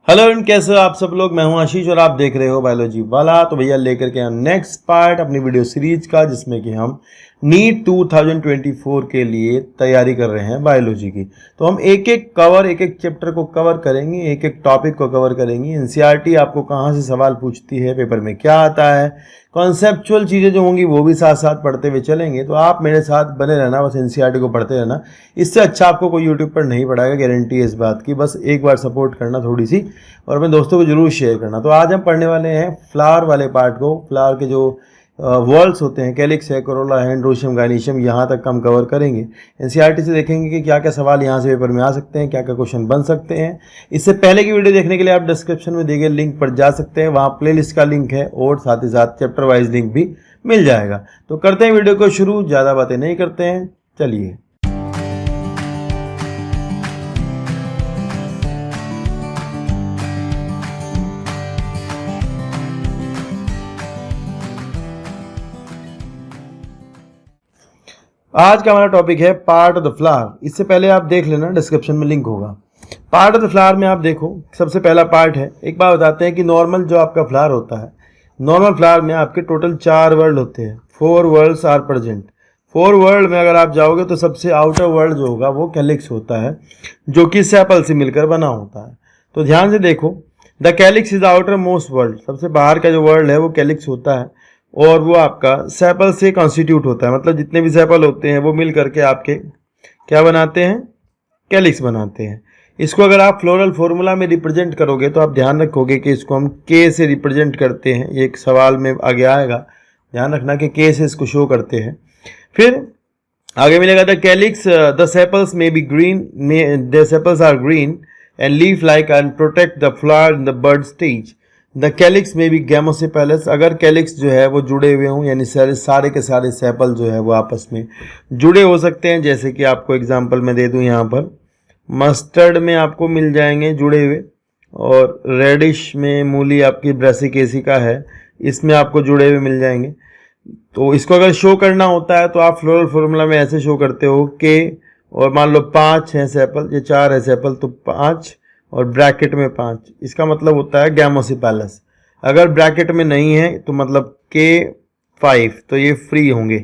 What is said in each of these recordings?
Hello and कैसे हो आप सब लोग। मैं हूं आशीष और आप देख रहे हो बायोलॉजी वाला। तो भैया लेकर के हम नेक्स्ट पार्ट अपनी वीडियो सीरीज का, जिसमें कि हम नीट 2024 के लिए तैयारी कर रहे हैं बायोलॉजी की। तो हम एक एक चैप्टर को कवर करेंगे, एक एक टॉपिक को कवर करेंगे। एनसीईआरटी आपको कहाँ से सवाल पूछती है, पेपर में क्या आता है, कॉन्सेप्चुअल चीज़ें जो होंगी वो भी साथ साथ पढ़ते हुए चलेंगे। तो आप मेरे साथ बने रहना, बस एनसीईआरटी को पढ़ते रहना। इससे अच्छा आपको कोई यूट्यूब पर नहीं पढ़ाएगा, गारंटी है इस बात की। बस एक बार सपोर्ट करना थोड़ी सी, और अपने दोस्तों को जरूर शेयर करना। तो आज हम पढ़ने वाले हैं फ्लावर वाले पार्ट को। फ्लावर के जो वर्ल्स होते हैं, कैलिक्स है, कोरोला है, एंड्रोशियम, गाइनिशियम, यहाँ तक हम कवर करेंगे। एनसीईआरटी से देखेंगे कि क्या क्या सवाल यहाँ से पेपर में आ सकते हैं, क्या क्या क्वेश्चन बन सकते हैं। इससे पहले की वीडियो देखने के लिए आप डिस्क्रिप्शन में दिए गए लिंक पर जा सकते हैं, वहाँ प्लेलिस्ट का लिंक है और साथ ही साथ चैप्टर वाइज लिंक भी मिल जाएगा। तो करते हैं वीडियो को शुरू, ज़्यादा बातें नहीं करते हैं, चलिए। आज का हमारा टॉपिक है पार्ट ऑफ द फ्लावर। इससे पहले आप देख लेना, डिस्क्रिप्शन में लिंक होगा। पार्ट ऑफ द फ्लावर में आप देखो, सबसे पहला पार्ट है। एक बात बताते हैं कि नॉर्मल जो आपका फ्लावर होता है, नॉर्मल फ्लावर में आपके टोटल 4 वर्ल्ड होते हैं। 4 वर्ल्ड्स आर प्रेजेंट। 4 वर्ल्ड में अगर आप जाओगे तो सबसे आउटर वर्ल्ड जो होगा वो कैलिक्स होता है, जो कि सेपल से मिलकर बना होता है। तो ध्यान से देखो, the calyx is outer most world. सबसे बाहर का जो वर्ल्ड है वो कैलिक्स होता है, और वो आपका सेपल से कॉन्स्टिट्यूट होता है। मतलब जितने भी सेपल होते हैं वो मिल करके आपके क्या बनाते हैं, कैलिक्स बनाते हैं। इसको अगर आप फ्लोरल फॉर्मूला में रिप्रेजेंट करोगे तो आप ध्यान रखोगे कि इसको हम के से रिप्रेजेंट करते हैं। ये एक सवाल में आगे आएगा, ध्यान रखना कि के से इसको शो करते हैं। फिर आगे मिलेगा the calyx, the sepals may be green, the sepals are green and leaf like and protect the flower in the bud stage. The calyx में भी गैमोसेपेलस। अगर कैलिक्स जो है वो जुड़े हुए हों, यानी सारे के सारे सेपल जो है वो आपस में जुड़े हो सकते हैं। जैसे कि आपको एग्जांपल मैं दे दूं, यहाँ पर मस्टर्ड में आपको मिल जाएंगे जुड़े हुए, और रेडिश में मूली आपकी ब्रासिकेसिका है, इसमें आपको जुड़े हुए मिल जाएंगे। तो इसको अगर शो करना होता है तो आप फ्लोरल फॉर्मूला में ऐसे शो करते हो के, और मान लो 5 हैं सेपल, ये 4 है सेपल, तो 5 और ब्रैकेट में 5, इसका मतलब होता है गैमोसेपेलस। अगर ब्रैकेट में नहीं है तो मतलब के 5, तो ये फ्री होंगे।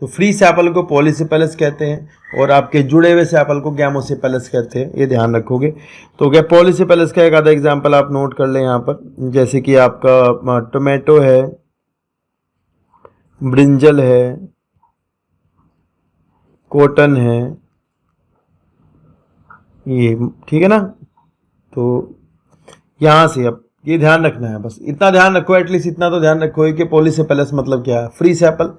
तो फ्री सेपल को पॉलीसेपेलस कहते हैं, और आपके जुड़े हुए सेपल को गैमोसेपेलस कहते हैं। ये ध्यान रखोगे। तो क्या पॉलीसेपेलस का एक आधा एग्जाम्पल आप नोट कर लें यहाँ पर, जैसे कि आपका टोमेटो है, ब्रिंजल है, कॉटन है, ये ठीक है ना। तो यहाँ से अब ये ध्यान रखना है, बस इतना ध्यान रखो, एटलीस्ट इतना तो ध्यान रखो कि पॉलीसेपेलस मतलब क्या है, फ्री सेपल,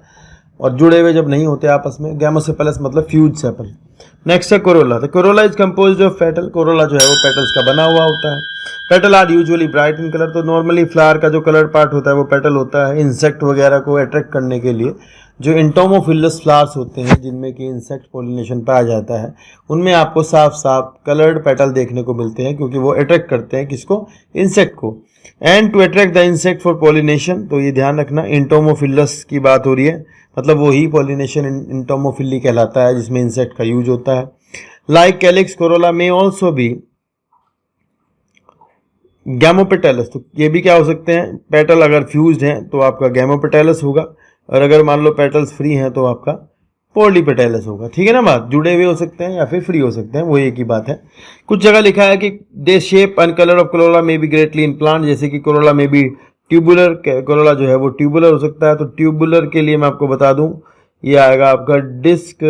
और जुड़े हुए जब नहीं होते आपस में। गैमोसेपेलस मतलब फ्यूज सेपल। नेक्स्ट है कोरोला। तो corolla is composed of petal. Corolla जो है वो पेटल्स का बना हुआ होता है। Petal are usually bright in colour. तो नॉर्मली फ्लावर का जो कलर पार्ट होता है वो पेटल होता है। इंसेक्ट वगैरह को अट्रैक्ट करने के लिए जो एंटोमोफिलस फ्लावर्स होते हैं, जिनमें कि इंसेक्ट पॉलिनेशन पाया जाता है, उनमें आपको साफ साफ कलर्ड पेटल देखने को मिलते हैं, क्योंकि वो अट्रैक्ट करते हैं किसको, इंसेक्ट को। And to attract the insect for pollination, तो ये ध्यान रखना एंटोमोफिलस की बात हो रही है, मतलब वही पॉलिनेशन एंटोमोफिली कहलाता है, जिसमें इंसेक्ट का यूज होता है। लाइक कैलिक्स, कोरोला में ऑल्सो भी गैमोपेटेलस। तो ये भी क्या हो सकते हैं, पेटल अगर फ्यूज्ड हैं तो आपका गैमोपेटेलस होगा, और अगर मान लो पेटल्स फ्री हैं तो आपका पॉलीपेटेलस होगा। ठीक है ना बात, जुड़े हुए हो सकते हैं या फिर फ्री हो सकते हैं, वो एक ही बात है। कुछ जगह लिखा है कि दे shape and colour of Corolla में बी ग्रेटली इन प्लांट, जैसे कि कोरोला में भी ट्यूबुलर, कोरोला जो है वो ट्यूबुलर हो सकता है। तो ट्यूबुलर के लिए मैं आपको बता दूं, ये आएगा आपका disc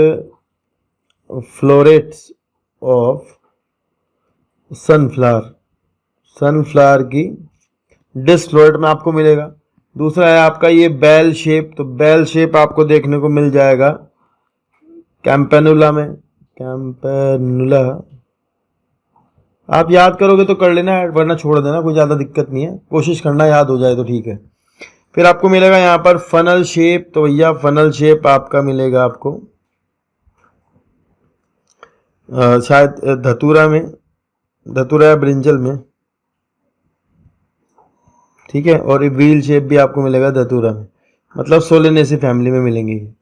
florets of sunflower. Sunflower की डिस्क फ्लोरेट में आपको मिलेगा। दूसरा है आपका ये बेल शेप। तो बेल शेप आपको देखने को मिल जाएगा कैम्पेनुला में। कैम्पेनुला आप याद करोगे तो कर लेना, वरना छोड़ देना, कोई ज़्यादा दिक्कत नहीं है, कोशिश करना याद हो जाए तो ठीक है। फिर आपको मिलेगा यहाँ पर फनल शेप। तो भैया फनल शेप आपका मिलेगा आपको शायद धतूरा में, धतूरा या ब्रिंजल में, ठीक है। और ये व्हील शेप भी आपको मिलेगा धतूरा में, मतलब सोलेनेसी फैमिली में मिलेंगे ये,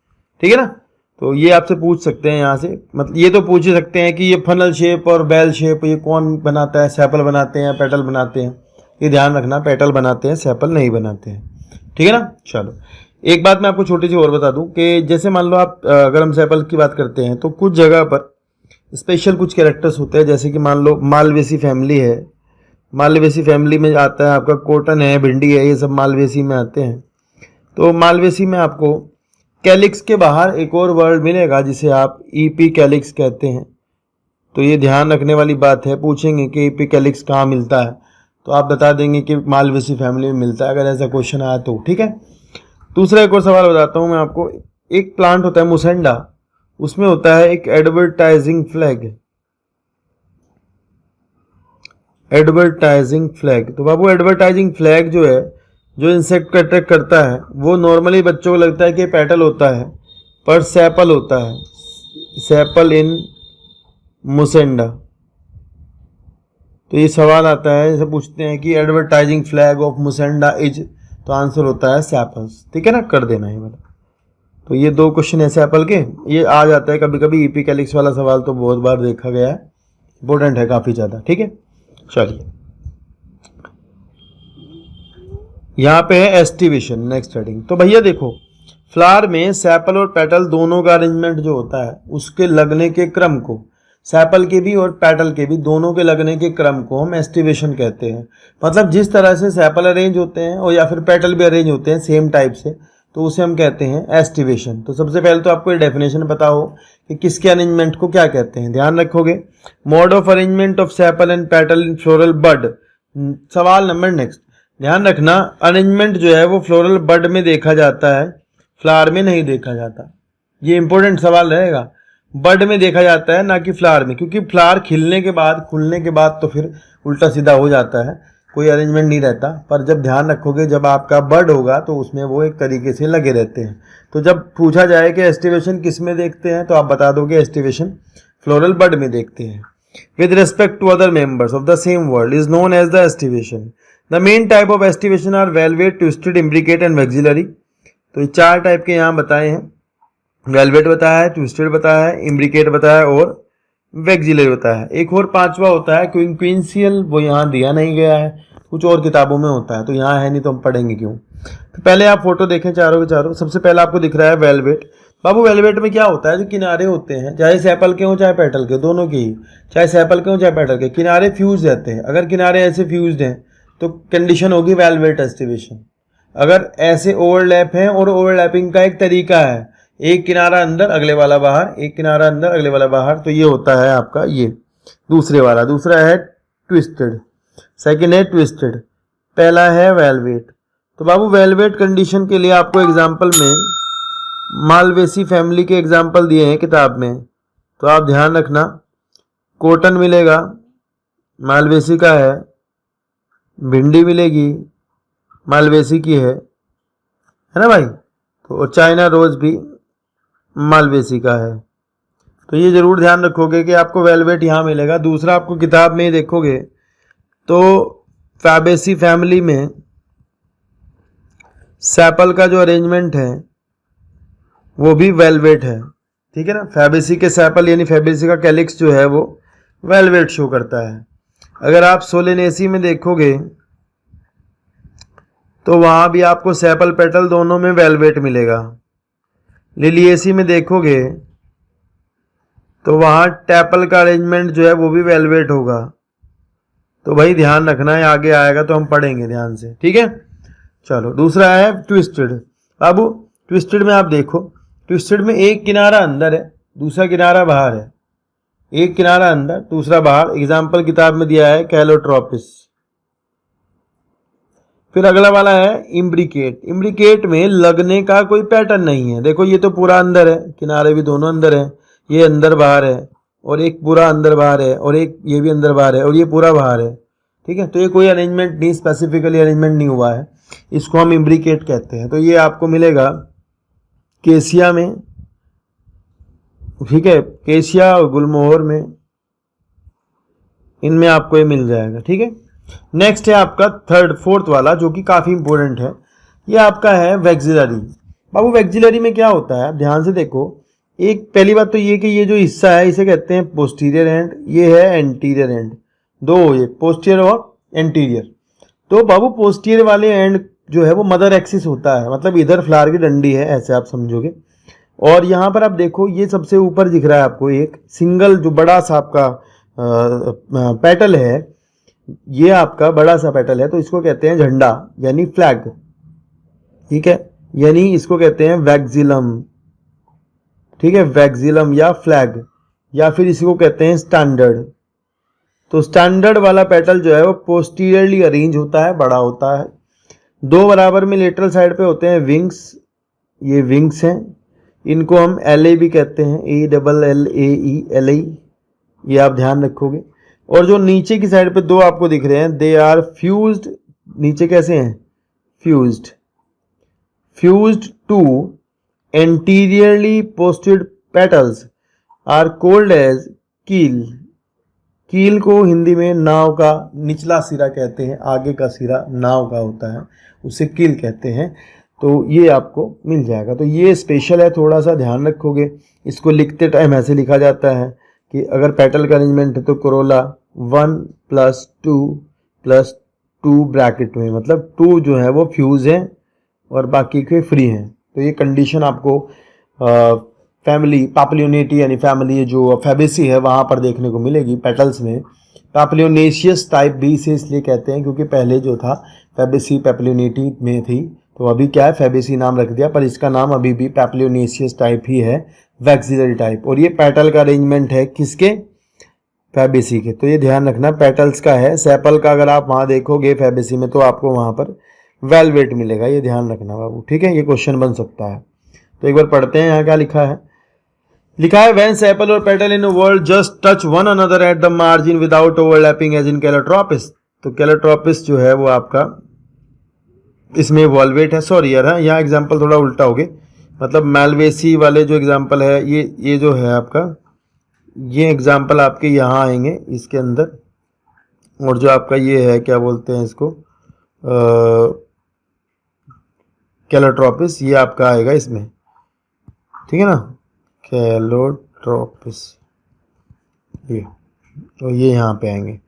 ठीक है ना। तो ये आपसे पूछ सकते हैं यहाँ से, मतलब ये तो पूछ ही सकते हैं कि ये फनल शेप और बेल शेप ये कौन बनाता है, सेपल बनाते हैं पेटल बनाते हैं। ये ध्यान रखना, पेटल बनाते हैं सेपल नहीं बनाते हैं, ठीक है ना। चलो एक बात मैं आपको छोटी सी और बता दूं कि जैसे मान लो आप अगर हम सेपल की बात करते हैं तो कुछ जगह पर स्पेशल कुछ कैरेक्टर्स होते हैं, जैसे कि मान लो मालवेसी फैमिली है, मालवेसी फैमिली में आता है आपका कॉटन है, भिंडी है, ये सब मालवेसी में आते हैं। तो मालवेसी में आपको कैलिक्स के बाहर एक और वर्ड मिलेगा जिसे आप ईपी कैलिक्स कहते हैं। तो ये ध्यान रखने वाली बात है, पूछेंगे कि ईपी कैलिक्स कहाँ मिलता है तो आप बता देंगे कि मालवेसी फैमिली में मिलता है, अगर ऐसा क्वेश्चन आया तो, ठीक है। दूसरा एक और सवाल बताता हूँ मैं आपको। एक प्लांट होता है मुसेंडा, उसमें होता है एक एडवर्टाइजिंग फ्लैग, एडवर्टाइजिंग फ्लैग। तो बाबू एडवर्टाइजिंग फ्लैग जो है, जो इंसेक्ट को अट्रैक्ट करता है, वो नॉर्मली बच्चों को लगता है कि पेटल होता है, पर सेपल होता है, सेपल इन मुसेंडा। तो ये सवाल आता है, जैसे पूछते हैं कि एडवर्टाइजिंग फ्लैग ऑफ मुसेंडा इज, तो आंसर होता है सेपल्स, ठीक है ना, कर देना है वाला। तो ये दो क्वेश्चन है सेपल के, ये आ जाता है कभी कभी। ईपी कैलिक्स वाला सवाल तो बहुत बार देखा गया है, इंपॉर्टेंट है काफ़ी ज़्यादा, ठीक है। चलिए यहाँ पे है एस्टिवेशन, नेक्स्ट हेडिंग। तो भैया देखो, फ्लावर में सेपल और पेटल दोनों का अरेंजमेंट जो होता है, उसके लगने के क्रम को, सेपल के भी और पेटल के भी दोनों के लगने के क्रम को हम एस्टिवेशन कहते हैं। मतलब जिस तरह से सेपल अरेंज होते हैं और या फिर पेटल भी अरेंज होते हैं सेम टाइप से, तो उसे हम कहते हैं एस्टिवेशन। तो सबसे पहले तो आपको ये डेफिनेशन पता हो कि किसके अरेंजमेंट को क्या कहते हैं, ध्यान रखोगे। Mode of arrangement of sepal and petal in floral bud. सवाल नंबर नेक्स्ट, ध्यान रखना, अरेंजमेंट जो है वो फ्लोरल बड में देखा जाता है, फ्लावर में नहीं देखा जाता। ये इंपॉर्टेंट सवाल रहेगा, बड में देखा जाता है ना कि फ्लावर में, क्योंकि फ्लावर खिलने के बाद, खुलने के बाद तो फिर उल्टा सीधा हो जाता है, कोई अरेंजमेंट नहीं रहता। पर जब ध्यान रखोगे, जब आपका बड होगा तो उसमें वो एक तरीके से लगे रहते हैं। तो जब पूछा जाए कि एस्टिवेशन किस में देखते हैं, तो आप बता दोगे एस्टिवेशन फ्लोरल बड में देखते हैं। With respect to other members of the same whorl is known as the aestivation. The main type of aestivation are valvate, twisted, imbricate and vexillary. तो ये 4 टाइप के यहाँ बताए हैं, वेलवेट बताया है, ट्विस्टेड बताया है, इम्ब्रिकेट बताया है और वेक्सिलरी बताया है। एक और 5वां होता है क्विंक्विंशियल, वो यहाँ दिया नहीं गया है, कुछ और किताबों में होता है, तो यहाँ है नहीं तो हम पढ़ेंगे क्यों। तो पहले आप फोटो देखें चारों के चारों। सबसे पहले आपको दिख रहा है वेलवेट। बाबू वेलवेट में क्या होता है, जो किनारे होते हैं, चाहे सेपल के हों चाहे पेटल के, दोनों के ही, चाहे सेपल के हों चाहे पेटल के, किनारे फ्यूज रहते हैं। अगर किनारे ऐसे फ्यूज्ड हैं तो कंडीशन होगी वेलवेट एस्टिवेशन। अगर ऐसे ओवरलैप हैं, और ओवरलैपिंग का एक तरीका है, एक किनारा अंदर अगले वाला बाहर, एक किनारा अंदर अगले वाला बाहर, तो ये होता है आपका ये दूसरे वाला। दूसरा है ट्विस्टेड, सेकंड है ट्विस्टेड, पहला है वेलवेट। तो बाबू वेलवेट कंडीशन के लिए आपको एग्जाम्पल में मालवेसी फैमिली के एग्जाम्पल दिए हैं किताब में, तो आप ध्यान रखना। कॉटन मिलेगा, मालवेसी का है, भिंडी मिलेगी, मालवेसी की है ना भाई, तो चाइना रोज भी मालवेसी का है। तो ये जरूर ध्यान रखोगे कि आपको वेलवेट यहाँ मिलेगा। दूसरा आपको किताब में देखोगे तो फैबेसी फैमिली में सेपल का जो अरेंजमेंट है वो भी वेलवेट है, ठीक है ना। फैबेसी के सेपल यानी फैबेसी का कैलिक्स जो है वो वेलवेट शो करता है। अगर आप सोलेनेसी में देखोगे तो वहां भी आपको सेपल पेटल दोनों में वेलवेट मिलेगा। लिलिएसी में देखोगे तो वहां टैपल का अरेंजमेंट जो है वो भी वेलवेट होगा। तो भाई ध्यान रखना है, आगे आएगा तो हम पढ़ेंगे ध्यान से, ठीक है। चलो दूसरा है ट्विस्टेड। बाबू ट्विस्टेड में आप देखो, ट्विस्टेड में एक किनारा अंदर है, दूसरा किनारा बाहर है, एक किनारा अंदर दूसरा बाहर। एग्जाम्पल किताब में दिया है कैलोट्रोपिस। फिर अगला वाला है इम्ब्रिकेट। इम्ब्रिकेट में लगने का कोई पैटर्न नहीं है। देखो ये तो पूरा अंदर है, किनारे भी दोनों अंदर है, ये अंदर बाहर है, और एक पूरा अंदर बाहर है, और एक ये भी अंदर बाहर है, और ये पूरा बाहर है, ठीक है। तो ये कोई अरेंजमेंट नहीं, स्पेसिफिकली अरेंजमेंट नहीं हुआ है, इसको हम इम्ब्रिकेट कहते हैं। तो ये आपको मिलेगा केसिया में, ठीक है, केसिया और गुलमोहर में, इनमें आपको ये मिल जाएगा, ठीक है। नेक्स्ट है आपका फोर्थ वाला जो कि काफी इंपॉर्टेंट है, ये आपका है वेक्सिलरी। बाबू वेक्सिलरी में क्या होता है, ध्यान से देखो, एक पहली बात तो ये कि ये जो हिस्सा है इसे कहते हैं पोस्टीरियर एंड, ये है एंटीरियर एंड, दो ये पोस्टीरियर और एंटीरियर। तो बाबू पोस्टीरियर वाले एंड जो है वो मदर एक्सिस होता है, मतलब इधर फ्लावर की डंडी है ऐसे आप समझोगे। और यहाँ पर आप देखो ये सबसे ऊपर दिख रहा है आपको एक सिंगल जो बड़ा सा आपका पेटल है, ये आपका बड़ा सा पेटल है, तो इसको कहते हैं झंडा यानी फ्लैग, ठीक है, यानी इसको कहते हैं वैक्सिलम, ठीक है, वैक्सिलम या फ्लैग, या फिर इसी को कहते हैं स्टैंडर्ड। तो स्टैंडर्ड वाला पेटल जो है वो पोस्टीरियरली अरेंज होता है, बड़ा होता है। दो बराबर में लेटरल साइड पे होते हैं विंग्स, ये विंग्स हैं, इनको हम LA भी कहते हैं, ALLAE LA, ये आप ध्यान रखोगे। और जो नीचे की साइड पे दो आपको दिख रहे हैं, दे आर फ्यूज्ड, नीचे कैसे हैं, fused, fused two anteriorly posted petals are called as keel. Keel को हिंदी में नाव का निचला सिरा कहते हैं, आगे का सिरा नाव का होता है, उसे कील कहते हैं। तो ये आपको मिल जाएगा। तो ये स्पेशल है, थोड़ा सा ध्यान रखोगे। इसको लिखते टाइम ऐसे लिखा जाता है कि अगर पेटल का अरेंजमेंट है तो कोरोला 1 + 2 ब्रैकेट में, मतलब 2 जो है वो फ्यूज हैं और बाकी के फ्री हैं। तो ये कंडीशन आपको फैमिली पाप्लियोनेटी यानी फैमिली जो फैबेसी है वहाँ पर देखने को मिलेगी पेटल्स में। पाप्लियोनेशियस टाइप भी इसे इसलिए कहते हैं क्योंकि पहले जो था फैबेसी पैप्लियोनेटी में थी, तो अभी क्या है फैबेसी नाम रख दिया, पर इसका नाम अभी भी पैप्लियोनेशियस टाइप ही है, वैक्सिलरी टाइप। और ये पेटल का अरेंजमेंट है किसके, फैबेसी के। तो ये ध्यान रखना पेटल्स का है। सेपल का अगर आप वहाँ देखोगे फैबेसी में तो आपको वहाँ पर वेलवेट मिलेगा, ये ध्यान रखना बाबू, ठीक है, ये क्वेश्चन बन सकता है। तो एक बार पढ़ते हैं यहाँ क्या लिखा है। लिखा है व्हेन सेपल और petal in whorl just touch one another at the margin without overlapping as in Calotropis. तो कैलोट्रोपिस जो है वो आपका इसमें वॉल्वेट है, सॉरी यार, हाँ यहाँ एग्जाम्पल थोड़ा उल्टा हो गया, मतलब मैलवेसी वाले जो एग्जाम्पल है ये जो है आपका, ये एग्जाम्पल आपके यहाँ आएंगे इसके अंदर। और जो आपका ये है क्या बोलते हैं इसको, कैलोट्रोपिस, ये आपका आएगा इसमें, ठीक है ना, कैलोट्रोपिस, ये तो ये यहाँ पे आएंगे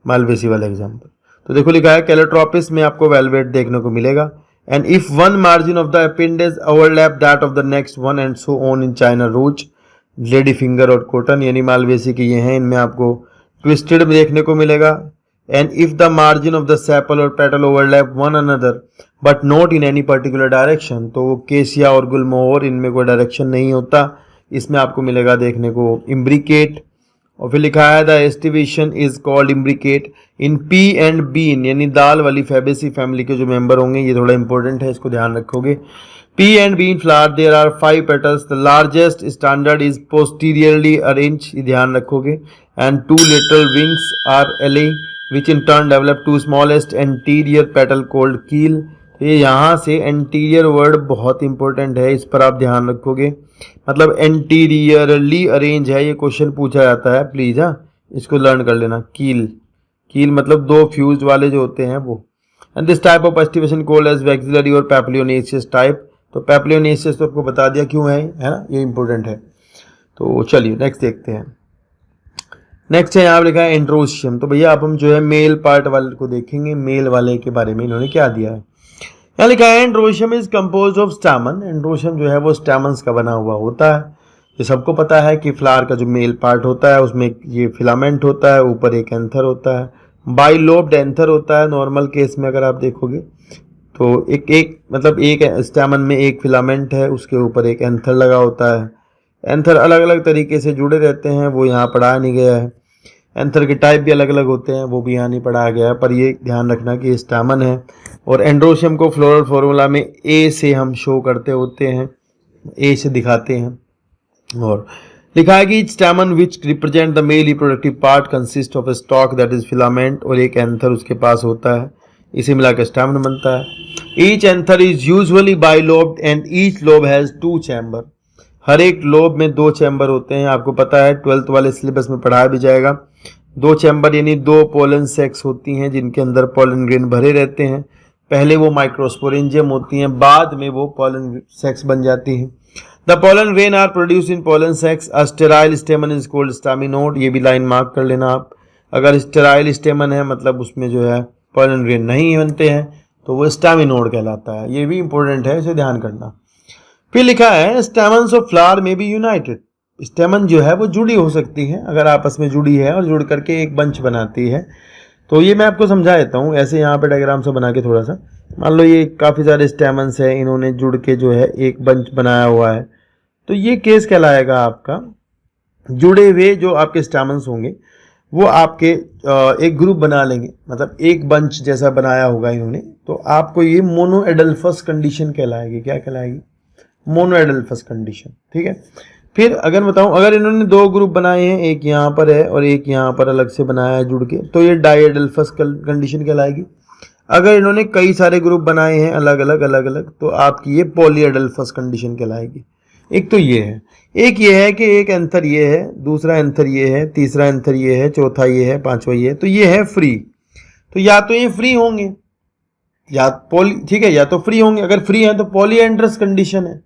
मालवेसी वाला एग्जाम्पल। तो देखो लिखा है कैलोट्रोपिस में आपको वेलवेट देखने को मिलेगा। And if one margin of the appendage overlap that of the next one and so on in China rose, lady finger और कॉटन, यानी मालवेसी के ये हैं, इनमें आपको ट्विस्टेड देखने को मिलेगा। And if the margin of the sepal और petal overlap one another but not in any particular direction, तो वो केसिया और गुलमोहर इनमें कोई डायरेक्शन नहीं होता, इसमें आपको मिलेगा देखने को इम्ब्रिकेट। और फिर लिखा है the aestivation is called imbricate in pea and bean, यानी दाल वाली फैबेसी फैमिली के जो मेंबर होंगे, ये थोड़ा इंपॉर्टेंट है, इसको ध्यान रखोगे। Pea and bean flower there are 5 petals, the largest standard is posteriorly arrange, ये ध्यान रखोगे। And 2 lateral wings are LA which in turn develop 2 smallest anterior petal called keel। ये यहाँ से एंटीरियर वर्ड बहुत इंपॉर्टेंट है, इस पर आप ध्यान रखोगे, मतलब एंटीरियरली अरेंज है, ये क्वेश्चन पूछा जाता है, प्लीज हाँ इसको लर्न कर लेना। कील, कील मतलब 2 फ्यूज वाले जो होते हैं वो। And this type of aestivation called as vexillary और पैप्लियोनेशियस टाइप। तो पैप्लियोनेशियस तो आपको बता दिया क्यों है ना, ये इंपॉर्टेंट है। तो चलिए नेक्स्ट देखते हैं। नेक्स्ट है यहाँ लिखा है एंड्रोशियम। तो भैया आप हम जो है मेल पार्ट वाले को देखेंगे, मेल वाले के बारे में इन्होंने क्या दिया है। यहाँ लिखा है androecium is compose of stamen. Androecium जो है वो स्टैमन्स का बना हुआ होता है। ये सबको पता है कि फ्लावर का जो मेल पार्ट होता है उसमें ये फिलामेंट होता है, ऊपर एक एंथर होता है, बाइलोब्ड एंथर होता है नॉर्मल केस में अगर आप देखोगे तो एक मतलब एक स्टैमन में एक फिलामेंट है, उसके ऊपर एक एंथर लगा होता है। एंथर अलग अलग तरीके से जुड़े रहते हैं, वो यहाँ पढ़ाया नहीं गया है। एंथर के टाइप भी अलग अलग होते हैं, वो भी यहाँ नहीं पढ़ाया गया है, पर ये ध्यान रखना कि ये स्टैमन है। और एंड्रोशियम को फ्लोरल फॉर्मूला में ए से हम शो करते होते हैं, ए से दिखाते हैं। और लिखा है कि stamen which represent the male reproductive part consist of A stock that is filament, और एक एंथर उसके पास होता है, इसे मिलाकर स्टैमन बनता है। Each anther is usually bilobed and each lobe has 2 chamber. हर एक लोब में 2 चैम्बर होते हैं, आपको पता है 12th वाले सिलेबस में पढ़ाया भी जाएगा। 2 चैम्बर यानी 2 पोलन सेक्स होती हैं जिनके अंदर पोलन ग्रेन भरे रहते हैं। पहले वो माइक्रोस्पोरेंजियम होती हैं, बाद में वो पोलन सेक्स बन जाती हैं। The pollen grain are produce in pollen sacs, a sterile stamen is called staminode. ये भी लाइन मार्क कर लेना आप। अगर स्टेराइल स्टेमन है मतलब उसमें जो है पोलन ग्रेन नहीं बनते हैं तो वो स्टामिनोड कहलाता है। ये भी इंपॉर्टेंट है, इसे ध्यान करना। फिर लिखा है स्टेमन्स ऑफ फ्लावर में बी यूनाइटेड। स्टेमन जो है वो जुड़ी हो सकती है, अगर आपस में जुड़ी है और जुड़ करके एक बंच बनाती है। तो ये मैं आपको समझा देता हूँ ऐसे यहाँ पे डायग्राम से बना के थोड़ा सा। मान लो ये काफ़ी सारे स्टेमन्स है, इन्होंने जुड़ के जो है एक बंच बनाया हुआ है, तो ये केस कहलाएगा आपका जुड़े हुए जो आपके स्टेमन्स होंगे वो आपके एक ग्रुप बना लेंगे, मतलब एक बंच जैसा बनाया होगा इन्होंने, तो आपको ये मोनोएडल्फस कंडीशन कहलाएगी। क्या कहलाएगी? मोनोएडल्फस कंडीशन। ठीक है। फिर अगर बताऊं, अगर इन्होंने दो ग्रुप बनाए हैं, एक यहाँ पर है और एक यहाँ पर अलग से बनाया है जुड़ के, तो ये डाईएडल्फस कंडीशन कहलाएगी। अगर इन्होंने कई सारे ग्रुप बनाए हैं अलग अलग तो आपकी ये पॉलीएडल्फस कंडीशन कहलाएगी। एक तो ये है, एक ये है कि एक एंथर ये है, दूसरा एंथर ये है, तीसरा एंथर ये है, चौथा ये है, पांचवा ये है, तो ये है फ्री। तो या तो ये फ्री होंगे या पॉली, ठीक है, या तो फ्री होंगे। अगर फ्री है तो पॉलीएंड्रस कंडीशन है,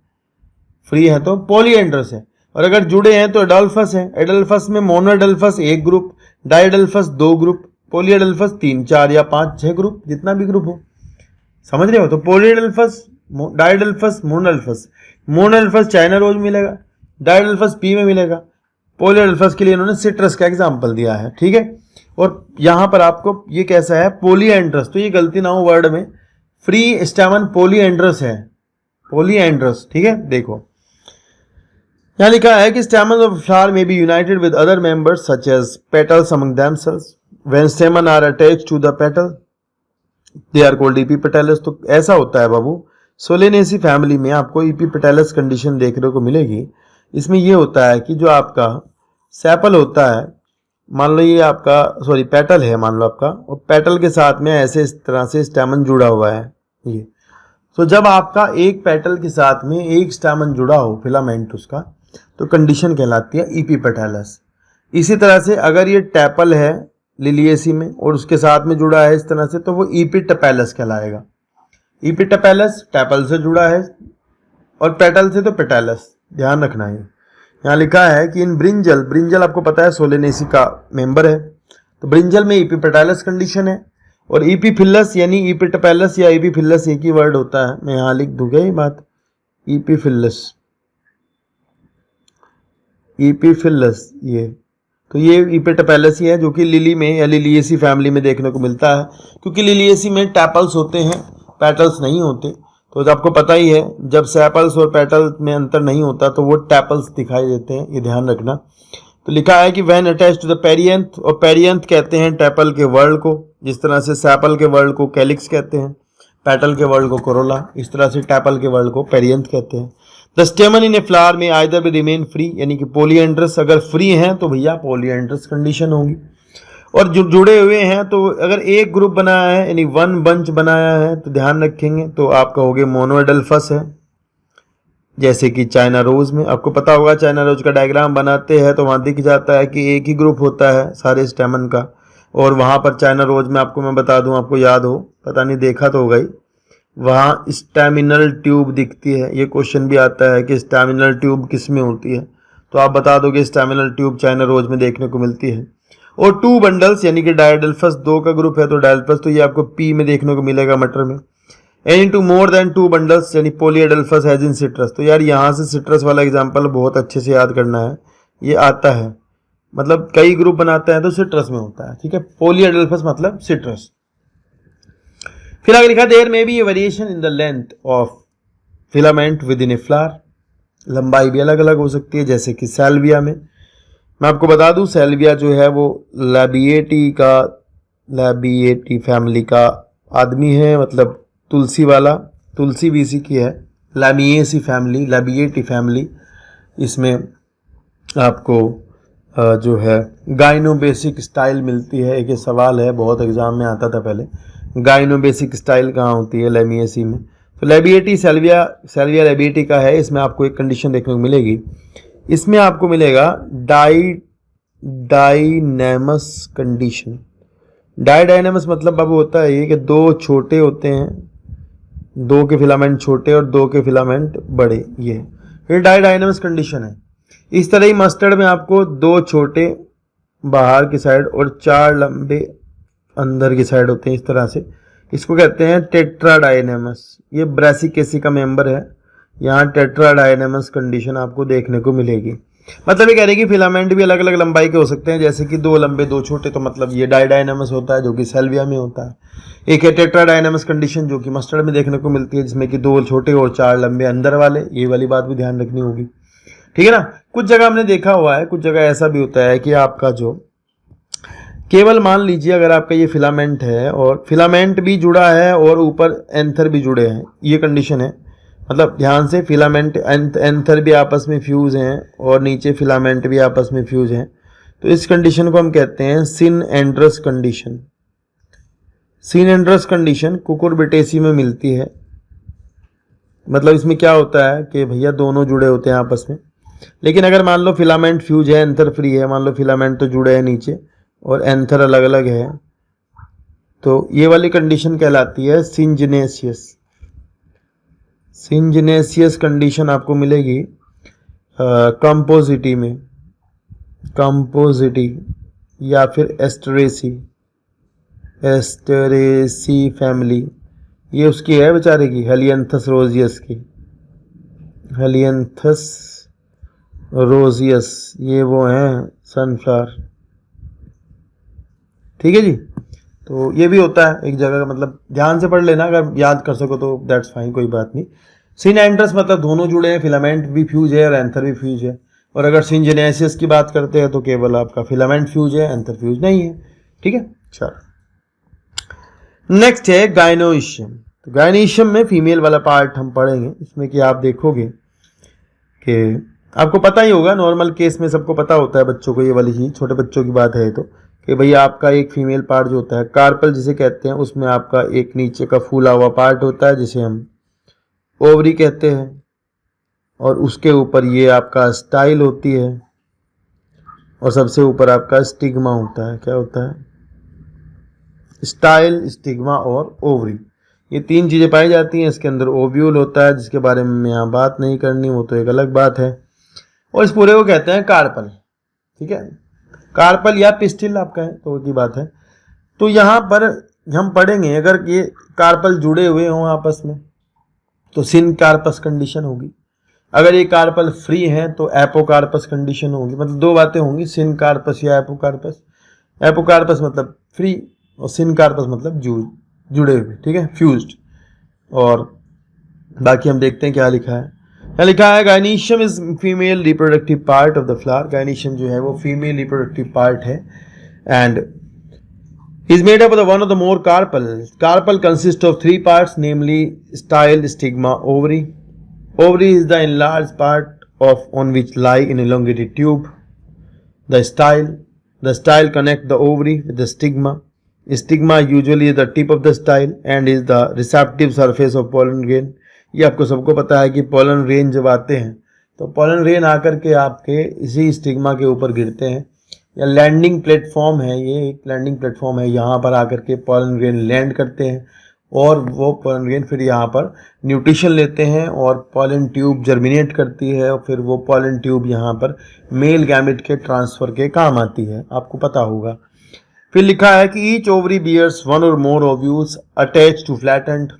फ्री है तो पॉलीएंड्रस है। और अगर जुड़े हैं तो एडल्फस है। एडल्फस में मोनोएडल्फस एक ग्रुप, डाईएडल्फस दो ग्रुप, पॉलीएडल्फस 3 4 या 5 6 ग्रुप, जितना भी ग्रुप हो। समझ रहे हो? तो पॉलीएडल्फस, डाईएडल्फस, मोनोएडल्फस। मोनोएडल्फस चाइना रोज मिलेगा, डाईएडल्फस पी में मिलेगा। पॉलीएडल्फस के लिए इन्होंने सिट्रस का एग्जाम्पल दिया है। ठीक है। और यहां पर आपको ये कैसा है? पॉलीएंड्रस। तो ये गलती ना हो वर्ड में, फ्री स्टेमन पॉलीएंड्रस है, पॉलीएंड्रस। ठीक है। देखो यहाँ लिखा है कि स्टेमन ऑफ फ्लावर में be united with other members such as petals among themselves. When stamen are attached to the petal they are called epipetalous. तो ऐसा होता है बाबू, सोलेनेसी फैमिली में आपको इपीपेटैलस कंडीशन देखने को मिलेगी। इसमें ये होता है कि जो आपका सेपल होता है, मान लो ये आपका पेटल है मान लो आपका, और पेटल के साथ में ऐसे इस तरह से स्टेमन जुड़ा हुआ है ये। तो जब आपका एक पेटल के साथ में एक स्टेमन जुड़ा हो, फिलामेंट उसका, तो कंडीशन कहलाती है इपीपेटैलस। इसी तरह से अगर ये टैपल है लिलिएसी में और उसके साथ में जुड़ा है इस तरह से, तो वो इपीटपेलस कहलाएगा। इपीटपेलस टैपल से जुड़ा है और पेटल से तो पेटैलस। ध्यान रखना है। यहाँ लिखा है कि इन ब्रिंजल, ब्रिंजल आपको पता है सोलेनेसी का मेंबर है, तो ब्रिंजल में इपीपेटैलस कंडीशन है। और इपीफिलस यानी इपीटपेलस या इपीफिलस एक ही वर्ड होता है। मैं यहाँ लिख दूंगा ये बात, इपीफिलस, इपीफिलस ये, तो ये इपीटपेलस ही है जो कि लिली में या लिलिएसी फैमिली में देखने को मिलता है, क्योंकि लिलिएसी में टैपल्स होते हैं, पेटल्स नहीं होते। तो आपको पता ही है जब सेपल्स और पेटल में अंतर नहीं होता तो वो टैपल्स दिखाई देते हैं, ये ध्यान रखना। तो लिखा है कि when attached to the perianth, और पेरियंथ कहते हैं टैपल के वर्ड को, जिस तरह से सेपल के वर्ड को कैलिक्स कहते हैं, पेटल के वर्ड को कोरोला, इस तरह से टैपल के वर्ड को पेरियंथ कहते हैं। द स्टेमन इन ए फ्लावर में आइदर बी रिमेन फ्री, यानी कि पॉलीएंड्रस। अगर फ्री हैं तो भैया पॉलीएंड्रस कंडीशन होगी। और जो जुड़े हुए हैं तो अगर एक ग्रुप बनाया है यानी वन बंच बनाया है तो ध्यान रखेंगे तो आप कहोगे मोनोएडल्फस है। जैसे कि चाइना रोज में आपको पता होगा, चाइना रोज का डायग्राम बनाते हैं तो वहाँ दिख जाता है कि एक ही ग्रुप होता है सारे स्टेमन का। और वहाँ पर चाइना रोज में आपको मैं बता दूँ, आपको याद हो, पता नहीं देखा तो होगा ही, वहाँ स्टैमिनल ट्यूब दिखती है। ये क्वेश्चन भी आता है कि स्टैमिनल ट्यूब किस में होती है, तो आप बता दोगे स्टैमिनल ट्यूब चाइना रोज में देखने को मिलती है। और टू बंडल्स यानी कि डायडल्फस, दो का ग्रुप है तो डायडल्फस, तो ये आपको पी में देखने को मिलेगा मटर में। Any two more than two bundles यानी पॉलीएडल्फस हैज इन सिट्रस। तो यार यहाँ से सिट्रस वाला एग्जाम्पल बहुत अच्छे से याद करना है, ये आता है, मतलब कई ग्रुप बनाते हैं तो सिट्रस में होता है। ठीक है। पॉलीएडल्फस मतलब सिट्रस। फिर आगे लिखा there may be a variation in the length of filament within a flower. लंबाई भी अलग अलग हो सकती है, जैसे कि सैल्विया में। मैं आपको बता दूं सैल्विया जो है वो लैबिएटी फैमिली का आदमी है, मतलब तुलसी वाला, तुलसी बीसी की है। लैमिएसी फैमिली, लैबिएटी फैमिली, इसमें आपको जो है गाइनोबेसिक स्टाइल मिलती है। एक ये सवाल है, बहुत एग्जाम में आता था पहले, गाइनोबेसिक स्टाइल कहाँ होती है लैमिएसी में। तो लैबिएटी सैल्विया लैबिएटी का है। इसमें आपको एक कंडीशन देखने को मिलेगी, इसमें आपको मिलेगा डाइनामस कंडीशन। डाइनामस मतलब अब होता है ये कि दो छोटे होते हैं, दो के फिलामेंट छोटे और दो के फिलामेंट बड़े। ये ये डायडायनेमस कंडीशन है। इस तरह ही मस्टर्ड में आपको 2 छोटे बाहर की साइड और 4 लंबे अंदर की साइड होते हैं, इस तरह से। इसको कहते हैं टेट्राडायनेमस। ये ब्रासिकेसी का मेंबर है। यहाँ टेट्राडायनेमस कंडीशन आपको देखने को मिलेगी। मतलब ये कह रहे हैं कि फिलामेंट भी अलग अलग लंबाई के हो सकते हैं, जैसे कि 2 लंबे 2 छोटे, तो मतलब ये डायडायनेमस होता है जो कि सेल्विया में होता है। एक है टेट्राडायनेमस कंडीशन जो कि मस्टर्ड में देखने को मिलती है, जिसमें कि 2 छोटे और 4 लंबे अंदर वाले। ये वाली बात भी ध्यान रखनी होगी, ठीक है ना। कुछ जगह हमने देखा हुआ है, कुछ जगह ऐसा भी होता है कि आपका जो केवल मान लीजिए अगर आपका ये फिलामेंट है और फिलामेंट भी जुड़ा है और ऊपर एंथर भी जुड़े हैं, ये कंडीशन है। मतलब ध्यान से, फिलामेंट एंथर भी आपस में फ्यूज हैं और नीचे फिलामेंट भी आपस में फ्यूज हैं, तो इस कंडीशन को हम कहते हैं सिन-एंड्रस कंडीशन। सिन-एंड्रस कंडीशन कुकुरबिटेसी में मिलती है। मतलब इसमें क्या होता है कि भैया दोनों जुड़े होते हैं आपस में, लेकिन अगर मान लो फिलामेंट फ्यूज है, एंथर फ्री है, मान लो फिलामेंट तो जुड़े हैं नीचे और एंथर अलग अलग है, तो ये वाली कंडीशन कहलाती है सिंजिनेसियस। सिंजिनेसियस कंडीशन आपको मिलेगी कंपोजिटी में, कंपोजिटी या फिर एस्टरेसी, एस्टरेसी फैमिली। ये उसकी है बेचारे की, हेलियंथस रोजियस की, हेलियंथस रोजियस, ये वो हैं सनफ्लावर, ठीक है जी। तो ये भी होता है एक जगह का, मतलब ध्यान से पढ़ लेना, अगर याद कर सको तो दैट्स फाइन, कोई बात नहीं। सिन-एंड्रस मतलब दोनों जुड़े हैं, फिलामेंट भी फ्यूज है और एंथर भी फ्यूज है। और अगर सिंजिनेसियस की बात करते हैं तो केवल आपका फिलामेंट फ्यूज है, एंथर फ्यूज नहीं है, ठीक है। चलो नेक्स्ट है गायनोइशियम। तो गायनोइशियम में फीमेल वाला पार्ट हम पढ़ेंगे। इसमें कि आप देखोगे कि आपको पता ही होगा, नॉर्मल केस में सबको पता होता है बच्चों को, ये वाली चीज़ छोटे बच्चों की बात है तो, कि भैया आपका एक फीमेल पार्ट जो होता है कार्पल जिसे कहते हैं, उसमें आपका एक नीचे का फूला हुआ पार्ट होता है जिसे हम ओवरी कहते हैं, और उसके ऊपर ये आपका स्टाइल होती है, और सबसे ऊपर आपका स्टिग्मा होता है। क्या होता है? स्टाइल, स्टिग्मा और ओवरी, ये 3 चीज़ें पाई जाती हैं। इसके अंदर ओव्यूल होता है जिसके बारे में यहाँ बात नहीं करनी, वो तो एक अलग बात है। और इस पूरे को कहते हैं कार्पल, ठीक है। कार्पल या पिस्टिल आपका है तो की बात है। तो यहाँ पर हम पढ़ेंगे अगर ये कार्पल जुड़े हुए हों आपस में तो सिन कार्पस कंडीशन होगी। अगर ये कार्पल फ्री हैं तो एपोकार्पस कंडीशन होगी। मतलब 2 बातें होंगी, सिन कार्पस या एपोकार्पस। एपोकार्पस मतलब फ्री और सिन कार्पस मतलब जुड़े हुए, ठीक है, फ्यूज्ड। और बाकी हम देखते हैं क्या लिखा है। यहाँ लिखा है gynoecium is female reproductive part of the flower. Gynoecium जो है वो फीमेल रिप्रोडक्टिव पार्ट है and is made up of one of the more carpel. Carpel consists of 3 parts, namely style, stigma, ovary. Ovary is the enlarged part on which lie an elongated tube. The style connect the ovary with the stigma. Stigma usually is the tip of the style and is the receptive surface of pollen grain. ये आपको सबको पता है कि pollen rain जब आते हैं तो pollen rain आकर के आपके इसी स्टिग्मा के ऊपर गिरते हैं, या लैंडिंग प्लेटफॉर्म है, ये एक लैंडिंग प्लेटफॉर्म है। यहाँ पर आकर के पॉलन ग्रेन लैंड करते हैं और वो पॉलन ग्रेन फिर यहाँ पर न्यूट्रिशन लेते हैं और पॉलन ट्यूब जर्मिनेट करती है और फिर वो पॉलन ट्यूब यहाँ पर मेल गैमेट के ट्रांसफ़र के काम आती है, आपको पता होगा। फिर लिखा है कि each ovary bears 1 or more ovules attach to flattened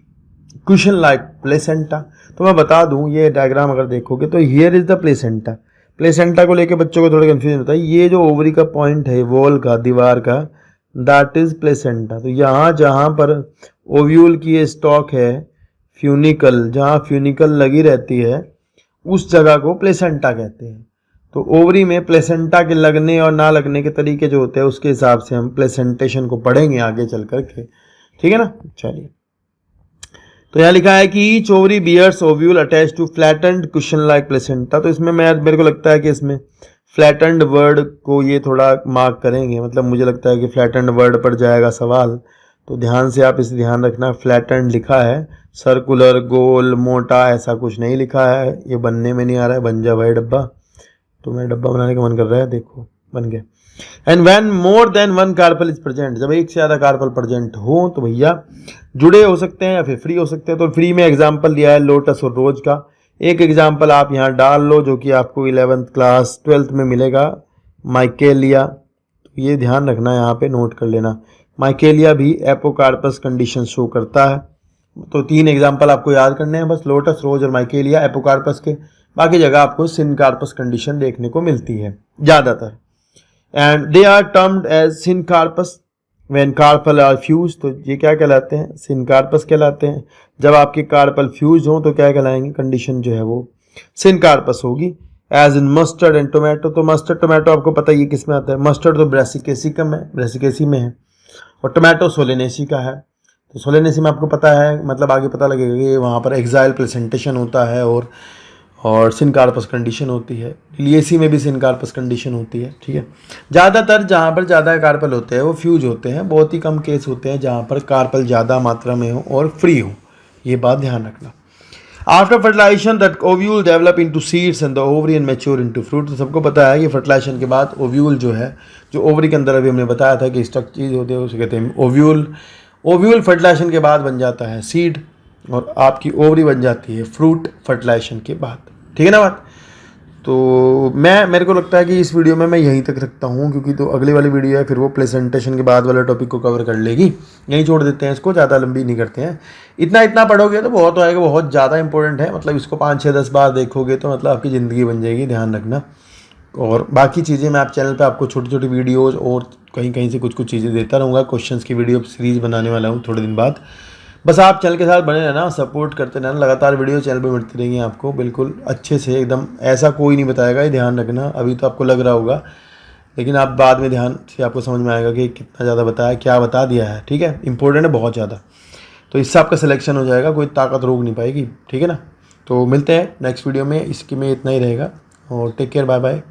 cushion like placenta. तो मैं बता दूँ, ये डायग्राम अगर देखोगे तो here is the placenta. Placenta को लेके बच्चों को थोड़ा कंफ्यूजन होता है। ये जो ओवरी का पॉइंट है वॉल का, दीवार का, दैट इज प्लेसेंटा। तो यहाँ जहाँ पर ओव्यूल की स्टॉक है, फ्यूनिकल, जहाँ फ्यूनिकल लगी रहती है उस जगह को प्लेसेंटा कहते हैं। तो ओवरी में प्लेसेंटा के लगने और ना लगने के तरीके जो होते हैं उसके हिसाब से हम प्लेसेंटेशन को पढ़ेंगे आगे चल करके, ठीक है ना। चलिए, तो यहाँ लिखा है कि each ovary bears ovule attach to flattened cushion like placenta. तो इसमें मेरे को लगता है कि इसमें फ्लैटेंड वर्ड को ये थोड़ा मार्क करेंगे। मतलब मुझे लगता है कि फ्लैटेंड वर्ड पर जाएगा सवाल, तो ध्यान से आप इसे ध्यान रखना। फ्लैटेंड लिखा है, सर्कुलर, गोल, मोटा ऐसा कुछ नहीं लिखा है। ये बनने में नहीं आ रहा है, बन जा भाई डब्बा। तो मेरा डब्बा बनाने का मन कर रहा है, देखो बन गया। And when more than 1 carpel is present, जब एक से ज़्यादा कार्पल प्रेजेंट हो तो भैया जुड़े हो सकते हैं या फिर फ्री हो सकते हैं। तो फ्री में एग्जांपल दिया है लोटस और रोज का। एक एग्जाम्पल आप यहाँ डाल लो जो कि आपको 11th क्लास 12th में मिलेगा, माइकेलिया। तो ये ध्यान रखना, यहाँ पे नोट कर लेना, माइकेलिया भी एपोकार्पस कंडीशन शो करता है। तो 3 एग्जाम्पल आपको याद करने हैं बस, लोटस, रोज और माइकेलिया एपोकार्पस के। बाकी जगह आपको सिनकार्पस कंडीशन देखने को मिलती है ज़्यादातर। And they are termed as syncarpous when carpel are fuse. तो ये क्या कहलाते हैं? सिनकार्पस कहलाते हैं। जब आपके कार्पल फ्यूज हों तो क्या कहलाएंगे? कंडीशन जो है वो सिनकार्पस होगी। As in mustard and tomato. तो मस्टर्ड टोमेटो आपको पता ही किस में आता है? मस्टर्ड तो ब्रासिकेसिकम है, ब्रासिकेसी में है, और टोमेटो सोलेनेसी का है। तो सोलेनेसी में आपको पता है, मतलब आगे पता लगेगा कि वहाँ पर एक्साइल प्लेसेंटेशन होता है और सिनकार्पस कंडीशन होती है। लिएसी में भी सिनकार्पस कंडीशन होती है, ठीक है। ज़्यादातर जहाँ पर ज़्यादा कार्पल होते हैं वो फ्यूज होते हैं, बहुत ही कम केस होते हैं जहाँ पर कार्पल ज़्यादा मात्रा में हो और फ्री हो, ये बात ध्यान रखना। After fertilisation that ovule develop into seeds and the ovary and mature into fruit. तो सबको पता है कि फर्टिलाइजेशन के बाद ओव्यूल जो है, जो ओवरी के अंदर अभी हमने बताया था कि स्टक चीज़ होती है, उसे कहते हैं ओव्यूल। ओव्यूल फर्टिलाइजेशन के बाद बन जाता है सीड, और आपकी ओवरी बन जाती है फ्रूट फर्टिलाइजेशन के बाद, ठीक है ना बात। तो मेरे को लगता है कि इस वीडियो में मैं यहीं तक रखता हूँ, क्योंकि तो अगली वाली वीडियो है फिर वो प्रेजेंटेशन के बाद वाला टॉपिक को कवर कर लेगी। यहीं छोड़ देते हैं इसको, ज़्यादा लंबी नहीं करते हैं। इतना पढ़ोगे तो बहुत आएगा, बहुत ज़्यादा इंपॉर्टेंट है। मतलब इसको 5, 6, 10 बार देखोगे तो मतलब आपकी ज़िंदगी बन जाएगी, ध्यान रखना। और बाकी चीज़ें मैं आप चैनल पे आपको छोटी छोटी वीडियोज़ और कहीं से कुछ चीज़ें देता रहूँगा। क्वेश्चंस की वीडियो सीरीज़ बनाने वाला हूँ थोड़े दिन बाद। बस आप चैनल के साथ बने रहना, सपोर्ट करते रहना, लगातार वीडियो चैनल पे मिलती रहेंगी आपको बिल्कुल अच्छे से एकदम। ऐसा कोई नहीं बताएगा, ये ध्यान रखना। अभी तो आपको लग रहा होगा, लेकिन आप बाद में ध्यान से आपको समझ में आएगा कि कितना ज़्यादा बताया, क्या बता दिया है, ठीक है। इंपॉर्टेंट है बहुत ज़्यादा, तो इससे आपका सिलेक्शन हो जाएगा, कोई ताकत रोक नहीं पाएगी, ठीक है ना। तो मिलते हैं नेक्स्ट वीडियो में, इसके में इतना ही रहेगा, और टेक केयर, बाय बाय।